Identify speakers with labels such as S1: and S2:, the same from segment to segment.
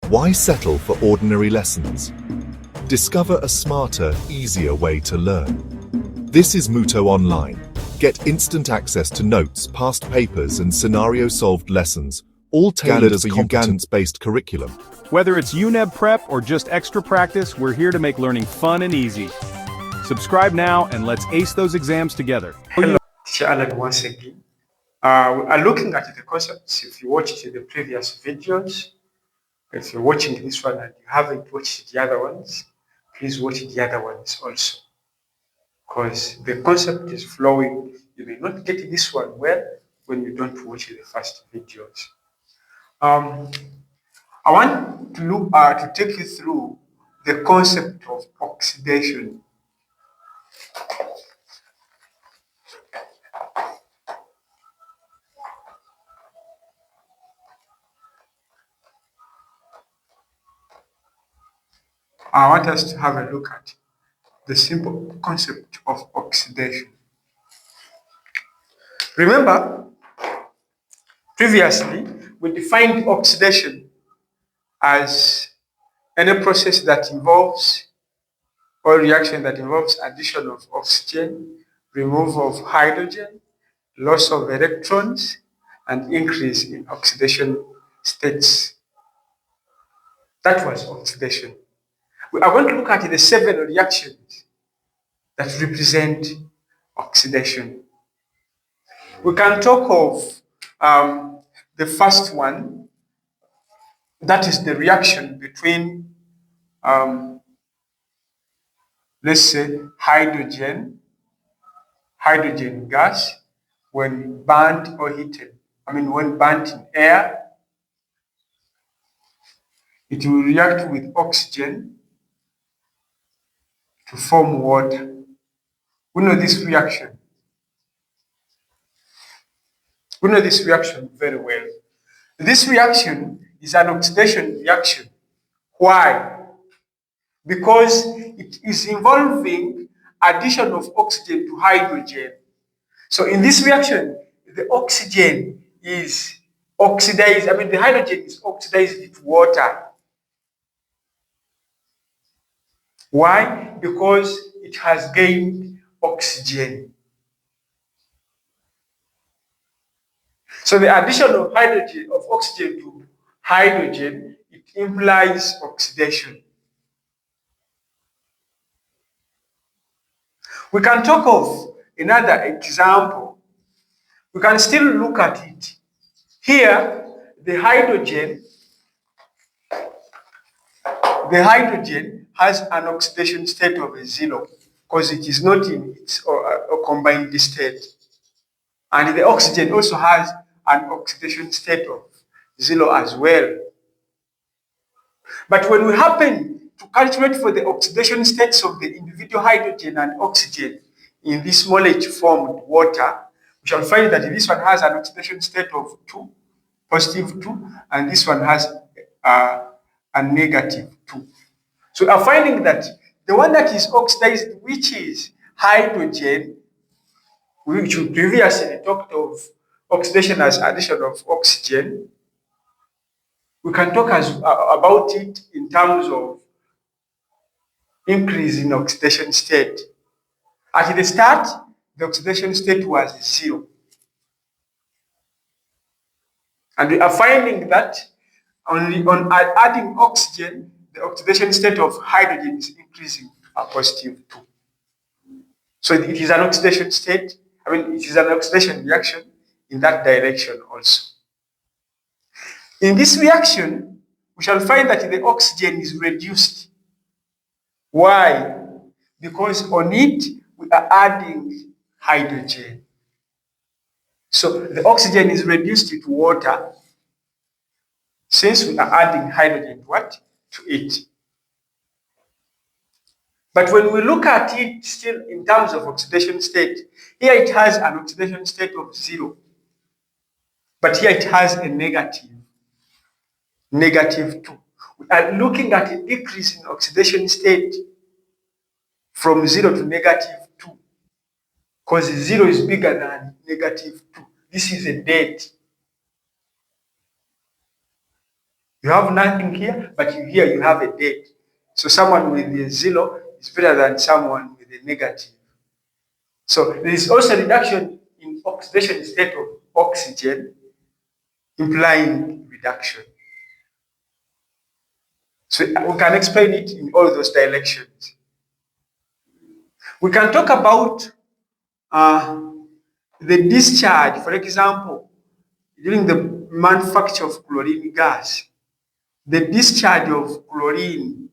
S1: Why settle for ordinary lessons? Discover a smarter, easier way to learn. This is KMnO₄ Online. Get instant access to notes, past papers, and scenario-solved lessons, all tailored as a competence-based curriculum.
S2: Whether it's UNEB prep or just extra practice, we're here to make learning fun and easy. Subscribe now and let's ace those exams together.
S3: Hello, Teacher Alan once again. We are looking at the concepts. If you watched the previous videos, if you're watching this one and you haven't watched the other ones, please watch the other ones also. Because the concept is flowing. You may not get this one well when you don't watch the first videos. I want to look to take you through the concept of oxidation. I want us to have a look at the simple concept of oxidation. Remember, previously, we defined oxidation as any process that involves or reaction that involves addition of oxygen, removal of hydrogen, loss of electrons, and increase in oxidation states. That was oxidation. We are going to look at the 7 reactions that represent oxidation. We can talk of the first one, that is the reaction between, let's say, hydrogen gas when burnt or heated. When burnt in air, it will react with oxygen to form water. We know this reaction. We know this reaction very well. This reaction is an oxidation reaction. Why? Because it is involving addition of oxygen to hydrogen. So in this reaction, the oxygen is oxidized. The hydrogen is oxidized with water. Why? Because it has gained oxygen. So the addition of oxygen to hydrogen, it implies oxidation. We can talk of another example. We can still look at it. Here, the hydrogen has an oxidation state of 0 because it is not in its combined state. And the oxygen also has an oxidation state of 0 as well. But when we happen to calculate for the oxidation states of the individual hydrogen and oxygen in this molecule-formed water, we shall find that this one has an oxidation state of 2, positive 2, and this one has a negative 2. So we are finding that the one that is oxidized, which is hydrogen, which we previously talked of oxidation as addition of oxygen, we can talk about it in terms of increase in oxidation state. At the start, the oxidation state was 0. And we are finding that only on adding oxygen, the oxidation state of hydrogen is increasing to a positive 2. So it is an oxidation state. It is an oxidation reaction in that direction also. In this reaction, we shall find that the oxygen is reduced. Why? Because on it, we are adding hydrogen. So the oxygen is reduced to water since we are adding hydrogen to it. But when we look at it still in terms of oxidation state, here it has an oxidation state of 0. But here it has a negative 2. We are looking at a decrease in oxidation state from 0 to negative 2. Because 0 is bigger than negative 2. This is a dead. You have nothing here, but here you have a dead. So someone with a 0 is better than someone with a negative. So there is also reduction in oxidation state of oxygen, implying reduction. So we can explain it in all those directions. We can talk about the discharge, for example, during the manufacture of chlorine gas. The discharge of chlorine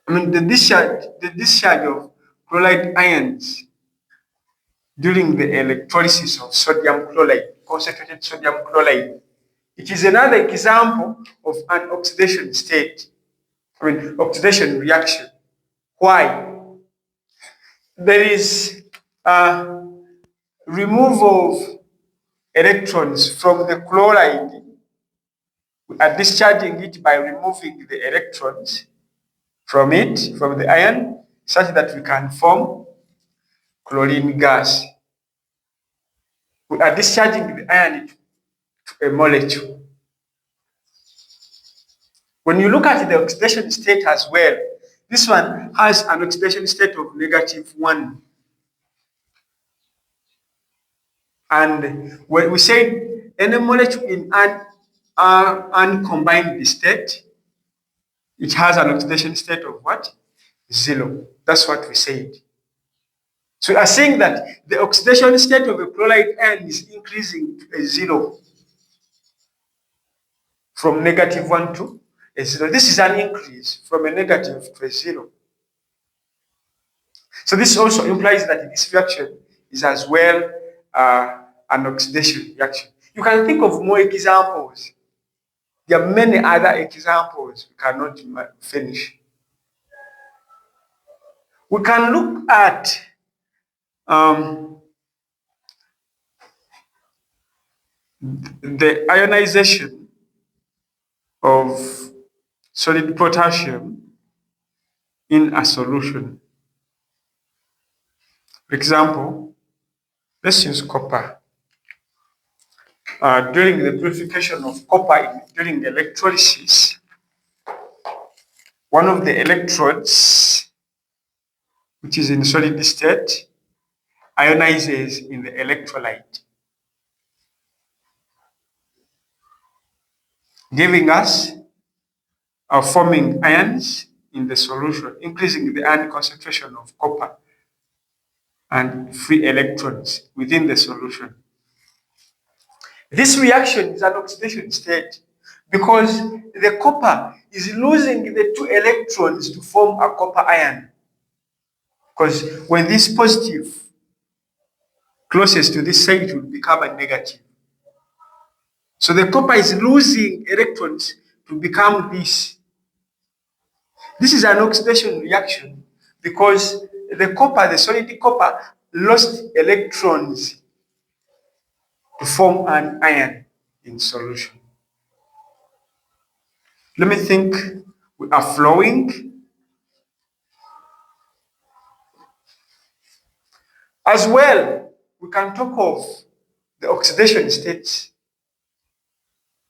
S3: the discharge of chloride ions during the electrolysis of sodium chloride, concentrated sodium chloride. It is another example of an oxidation state, oxidation reaction. Why? There is removal of electrons from the chloride. We are discharging it by removing the electrons from it, from the ion, such that we can form chlorine gas. We are discharging the ion to a molecule. When you look at the oxidation state as well, this one has an oxidation state of -1. And when we say any molecule in an uncombined state, it has an oxidation state of what? 0. That's what we said. So we are saying that the oxidation state of a chloride ion is increasing to a 0 from -1 to a 0. This is an increase from a negative to a 0. So this also implies that this reaction is as well an oxidation reaction. You can think of more examples. There are many other examples we cannot finish. We can look at the ionization of solid potassium in a solution. For example, let's use copper. During the purification of copper during electrolysis, one of the electrodes, which is in solid state, ionizes in the electrolyte, giving us forming ions in the solution, increasing the ion concentration of copper and free electrons within the solution. This reaction is an oxidation state because the copper is losing the 2 electrons to form a copper ion. Because when this positive closest to this side, it will become a negative. So the copper is losing electrons to become this. This is an oxidation reaction because the copper, the solid copper, lost electrons to form an ion in solution. Let me think. We are flowing. As well, we can talk of the oxidation states.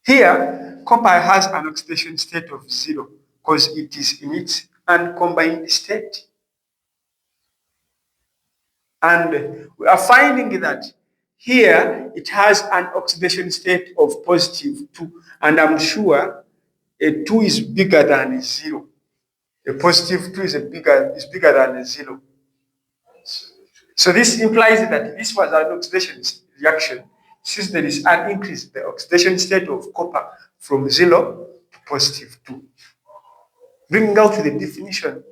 S3: Here, copper has an oxidation state of 0 because it is in its uncombined state. And we are finding that here it has an oxidation state of +2, and I'm sure a 2 is bigger than a 0. A +2 is bigger than a 0. So this implies that this was an oxidation reaction, since there is an increase in the oxidation state of copper from 0 to +2. Bringing out the definition.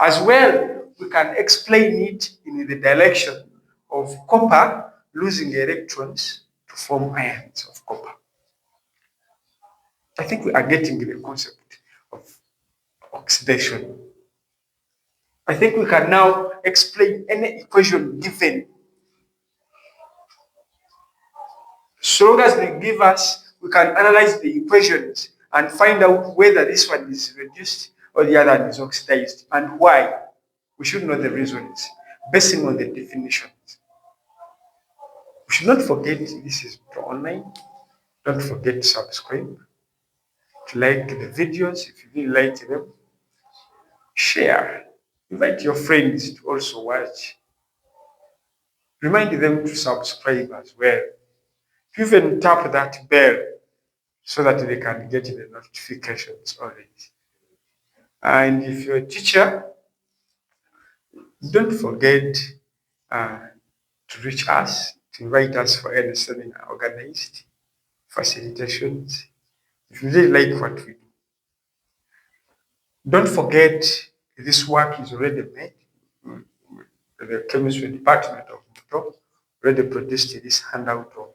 S3: As well, we can explain it in the direction of copper losing electrons to form ions of copper. I think we are getting the concept of oxidation. I think we can now explain any equation given. So long as they give us, we can analyze the equations and find out whether this one is reduced or the other one is oxidized and why. we should know the reasons, basing on the definitions. We should not forget this is online. Don't forget to subscribe, to like the videos if you really like them. Share. Invite your friends to also watch. Remind them to subscribe as well. Even tap that bell so that they can get the notifications already. And if you're a teacher, don't forget to reach us, to invite us for any seminar organized, facilitations. If you really like what we do, don't forget this work is already made. The chemistry department of NEET already produced this handout of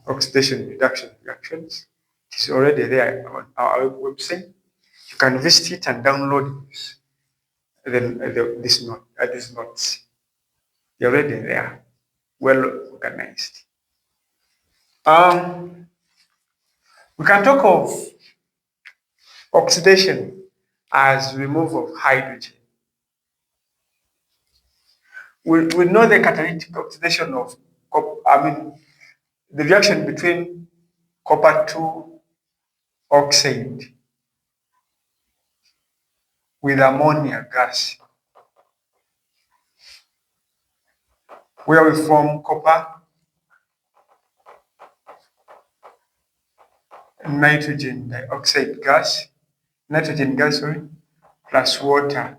S3: oxidation reduction reactions. It is already there on our website. You can visit it and download this. These notes. They're already there, well organized. We can talk of oxidation as removal of hydrogen. We know the catalytic oxidation of the reaction between copper 2 oxide with ammonia gas, where we form copper, nitrogen dioxide gas, plus water.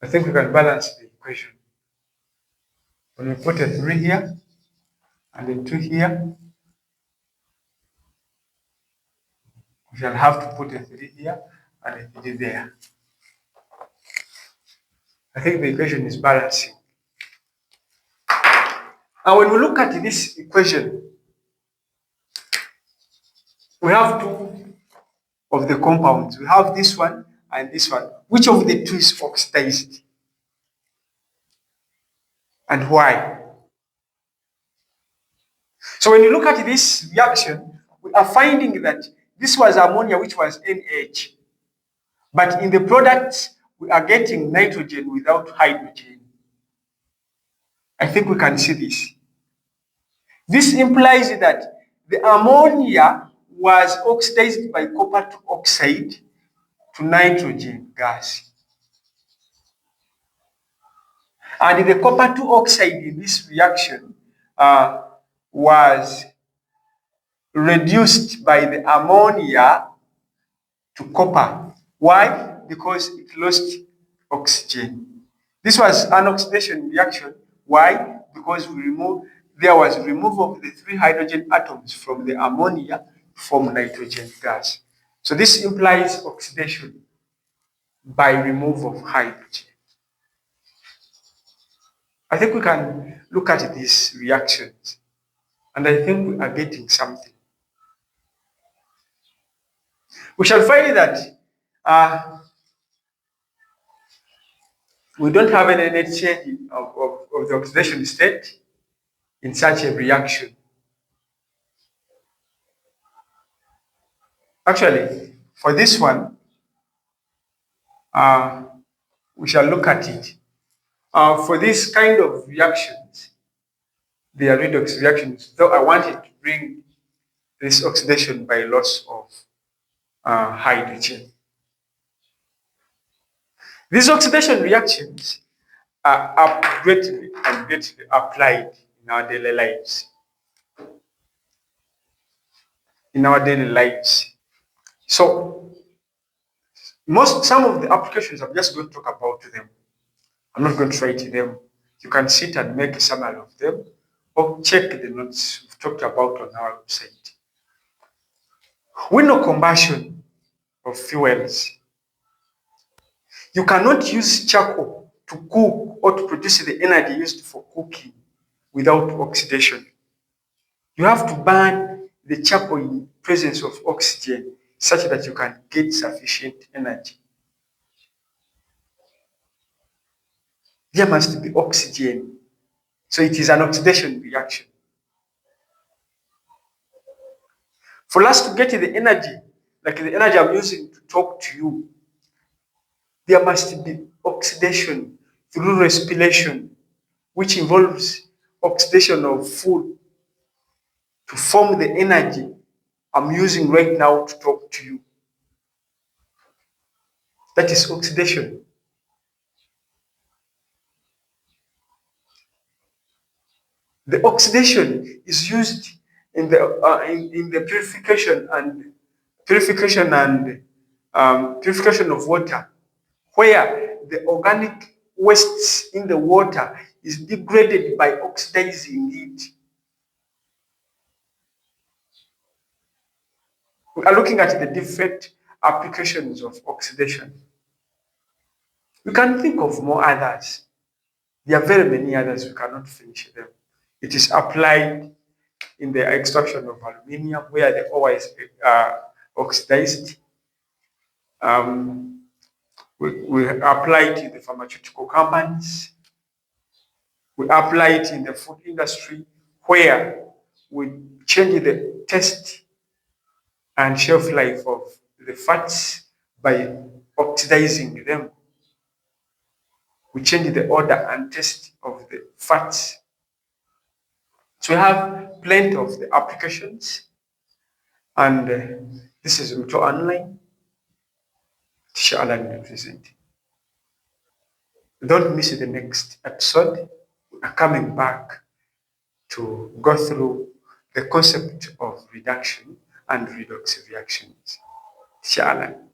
S3: I think we can balance the equation. When we put a 3 here and a 2 here, we shall have to put a 3 here and a 3 there. I think the equation is balancing. And when we look at this equation, we have 2 of the compounds. We have this one and this one. Which of the 2 is oxidized? And why? So when you look at this reaction, we are finding that this was ammonia, which was NH. But in the product, we are getting nitrogen without hydrogen. I think we can see this. This implies that the ammonia was oxidized by copper 2 oxide to nitrogen gas. And the copper 2 oxide in this reaction was reduced by the ammonia to copper. Why? Because it lost oxygen. This was an oxidation reaction. Why? Because there was removal of the 3 hydrogen atoms from the ammonia to form nitrogen gas. So this implies oxidation by removal of hydrogen. I think we can look at these reactions, and I think we are getting something. We shall find that we don't have any net change of the oxidation state in such a reaction. Actually, for this one, we shall look at it. For this kind of reactions, they are redox reactions, though I wanted to bring this oxidation by loss of hydrogen. These oxidation reactions are greatly applied in our daily lives. So, some of the applications, I'm just going to talk about them. I'm not going to write them. You can sit and make a summary of them, or check the notes we've talked about on our website. We know combustion of fuels. You cannot use charcoal to cook or to produce the energy used for cooking without oxidation. You have to burn the charcoal in presence of oxygen such that you can get sufficient energy. There must be oxygen. So it is an oxidation reaction. For us to get the energy like the energy I'm using to talk to you, there must be oxidation through respiration, which involves oxidation of food to form the energy I'm using right now to talk to you. That is oxidation. The oxidation is used in the purification of water, where the organic wastes in the water is degraded by oxidizing it. We are looking at the different applications of oxidation. We can think of more others. There are very many others, we cannot finish them. It is applied in the extraction of aluminium, where the ore is oxidized. We apply it in the pharmaceutical companies. We apply it in the food industry, where we change the taste and shelf life of the fats by oxidizing them. We change the odor and taste of the fats. So we have plenty of the applications, and this is Muto Online. Teacher Alan representing. Don't miss the next episode. We are coming back to go through the concept of reduction and redox reactions. Teacher Alan.